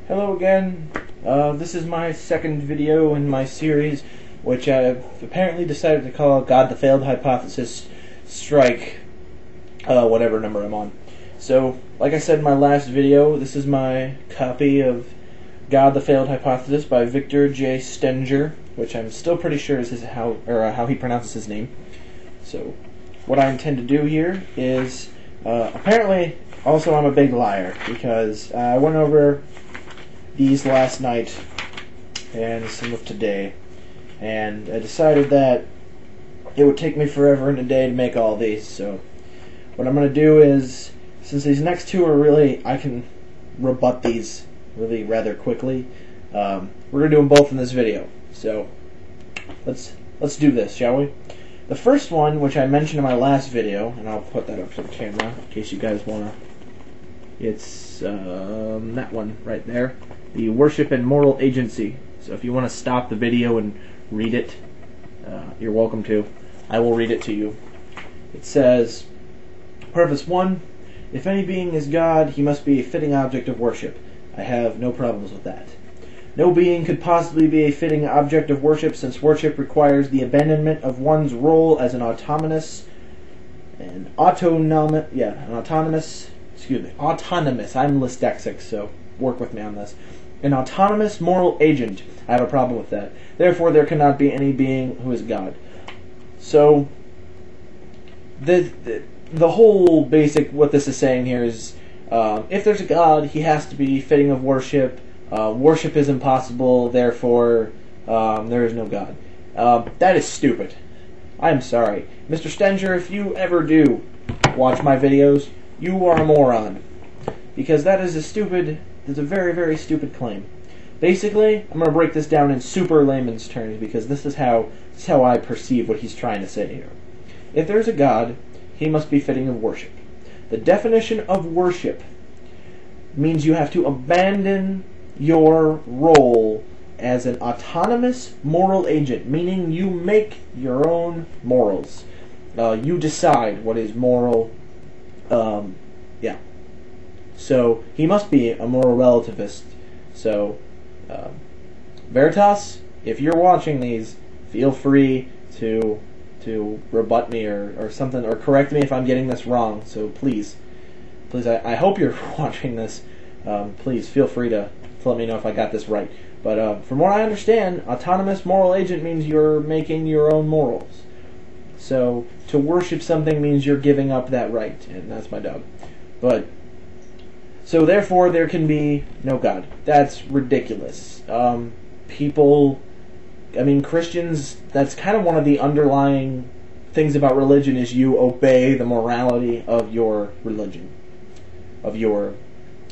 Hello again. This is my second video in my series, which I've apparently decided to call God the Failed Hypothesis Strike, whatever number I'm on. So, like I said in my last video, this is my copy of God the Failed Hypothesis by Victor J. Stenger, which I'm still pretty sure is how he pronounces his name. So, what I intend to do here is, apparently, also I'm a big liar, because I went over these last night and some of today, and I decided that it would take me forever and a day to make all these. So what I'm going to do is, since these next two are really, I can rebut these really rather quickly, we're going to do them both in this video. So let's do this, shall we? The first one, which I mentioned in my last video, and I'll put that up to the camera in case you guys want to, it's that one right there. The Worship and Moral Agency. So if you want to stop the video and read it, you're welcome to. I will read it to you. It says, Preface 1, if any being is God, he must be a fitting object of worship. I have no problems with that. No being could possibly be a fitting object of worship, since worship requires the abandonment of one's role as an autonomous, I'm dyslexic, so work with me on this. An autonomous moral agent. I have a problem with that. Therefore, there cannot be any being who is God. So, the whole basic, what this is saying here is, if there's a God, he has to be fitting of worship. Worship is impossible, therefore, there is no God. That is stupid. I'm sorry. Mr. Stenger, if you ever do watch my videos, you are a moron. Because that is a very, very stupid claim. Basically, I'm going to break this down in super layman's terms, because this is how I perceive what he's trying to say here. If there's a God, he must be fitting of worship. The definition of worship means you have to abandon your role as an autonomous moral agent, meaning you make your own morals. You decide what is moral. So he must be a moral relativist. So, Veritas, if you're watching these, feel free to rebut me or something, or correct me if I'm getting this wrong. So please, I hope you're watching this. Please feel free to let me know if I got this right. But from what I understand, autonomous moral agent means you're making your own morals. So to worship something means you're giving up that right, and that's my dog. But so therefore there can be no God. That's ridiculous. Christians, that's kind of one of the underlying things about religion, is you obey the morality of your religion, of your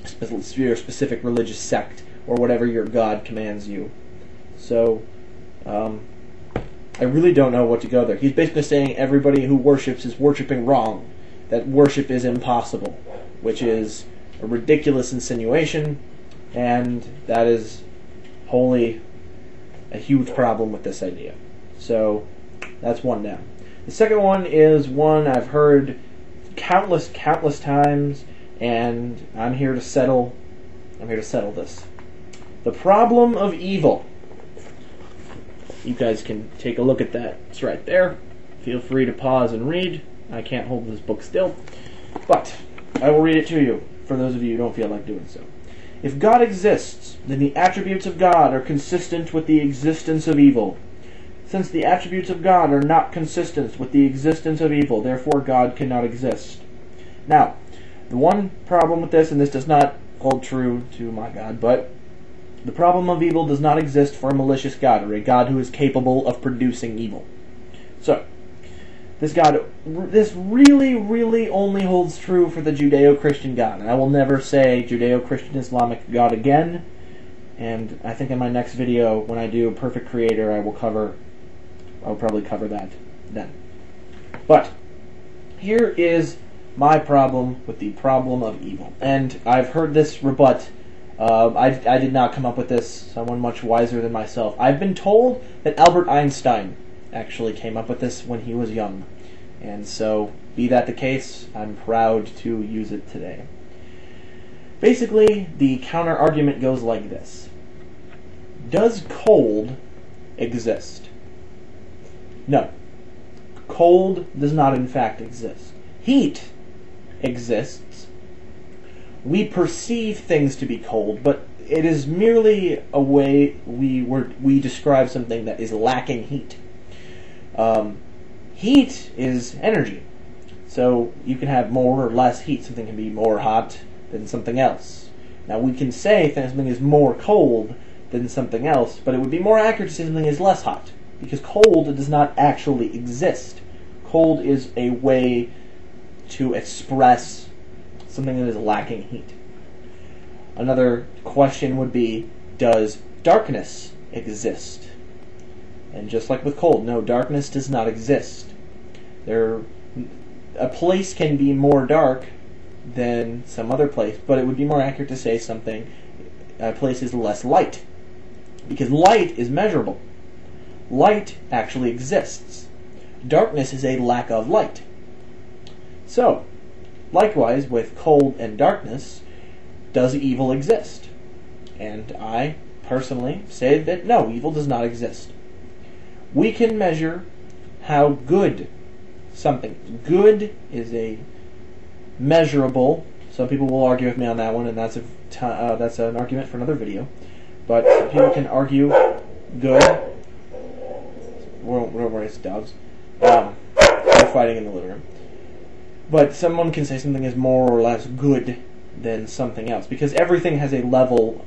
specific religious sect, or whatever your God commands you. So, I really don't know what to go there. He's basically saying everybody who worships is worshiping wrong, that worship is impossible, which is a ridiculous insinuation, and that is wholly a huge problem with this idea. So, that's one down. The second one is one I've heard countless times, and I'm here to settle this. The problem of evil. You guys can take a look at that. It's right there. Feel free to pause and read. I can't hold this book still, but I will read it to you, for those of you who don't feel like doing so. If God exists, then the attributes of God are consistent with the existence of evil. Since the attributes of God are not consistent with the existence of evil, therefore God cannot exist. Now, the one problem with this, and this does not hold true to my God, but the problem of evil does not exist for a malicious God, or a God who is capable of producing evil. So, this really, really only holds true for the Judeo-Christian God. And I will never say Judeo-Christian Islamic God again. And I think in my next video, when I do Perfect Creator, I'll probably cover that then. But here is my problem with the problem of evil. And I've heard this rebut. I did not come up with this. Someone much wiser than myself. I've been told that Albert Einstein actually came up with this when he was young. And so, be that the case, I'm proud to use it today. Basically, the counter argument goes like this. Does cold exist? No. Cold does not in fact exist. Heat exists. We perceive things to be cold, but it is merely a way we describe something that is lacking heat. Heat is energy. So you can have more or less heat. Something can be more hot than something else. Now we can say something is more cold than something else, but it would be more accurate to say something is less hot, because cold does not actually exist. Cold is a way to express something that is lacking heat. Another question would be, does darkness exist? And just like with cold, no, darkness does not exist. A place can be more dark than some other place, but it would be more accurate to say a place is less light, because light is measurable. Light actually exists. Darkness is a lack of light. So, likewise with cold and darkness, does evil exist? And I personally say that no, evil does not exist. We can measure how good something. Good is a measurable. Some people will argue with me on that one, and that's an argument for another video. But some people can argue good. We don't worry, it's dogs. They're fighting in the living room. But someone can say something is more or less good than something else, because everything has a level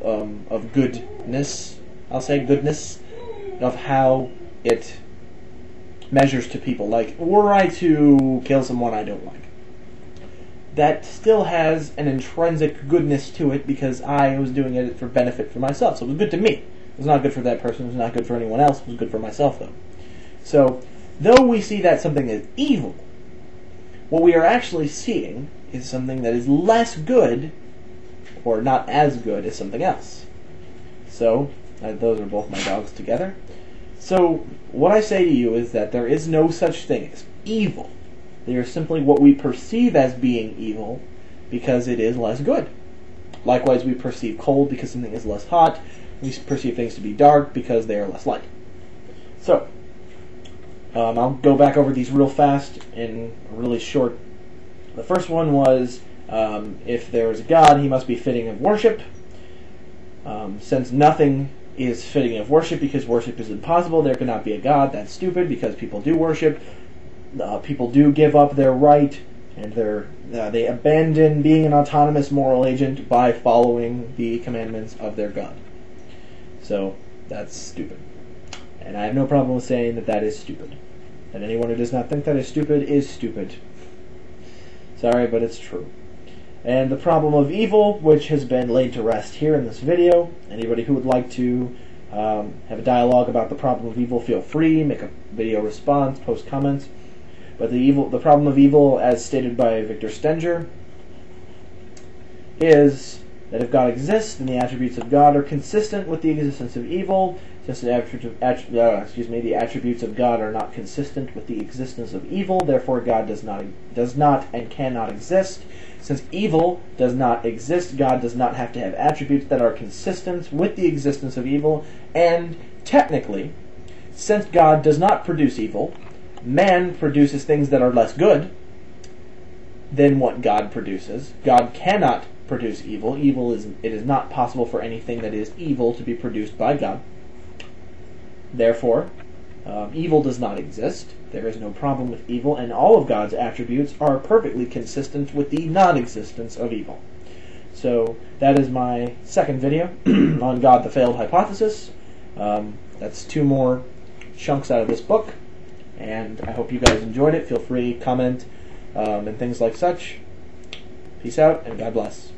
of goodness. I'll say goodness of how it measures to people. Like, were I to kill someone I don't like, that still has an intrinsic goodness to it, because I was doing it for benefit for myself. So it was good to me. It was not good for that person. It was not good for anyone else. It was good for myself, though. So, though we see that something is evil, what we are actually seeing is something that is less good, or not as good as something else. So, those are both my dogs together. So, what I say to you is that there is no such thing as evil. They are simply what we perceive as being evil because it is less good. Likewise, we perceive cold because something is less hot. We perceive things to be dark because they are less light. So, I'll go back over these real fast in really short. The first one was, if there is a God, he must be fitting of worship. Since nothing is fitting of worship because worship is impossible, there cannot be a God. That's stupid, because people do worship. People do give up their right, and they abandon being an autonomous moral agent by following the commandments of their God. So, that's stupid. And I have no problem with saying that that is stupid. And anyone who does not think that is stupid. Sorry, but it's true. And the problem of evil, which has been laid to rest here in this video. Anybody who would like to have a dialogue about the problem of evil, feel free, make a video response, post comments. But the problem of evil, as stated by Victor Stenger, is that if God exists, then the attributes of God are consistent with the existence of evil. Since the attributes of God are not consistent with the existence of evil, therefore God does not and cannot exist. Since evil does not exist, God does not have to have attributes that are consistent with the existence of evil. And technically, since God does not produce evil, man produces things that are less good than what God produces. God cannot produce evil. It is not possible for anything that is evil to be produced by God. Therefore, evil does not exist. There is no problem with evil, and all of God's attributes are perfectly consistent with the non-existence of evil. So, that is my second video on God the Failed Hypothesis. That's 2 more chunks out of this book, and I hope you guys enjoyed it. Feel free, comment, and things like such. Peace out, and God bless.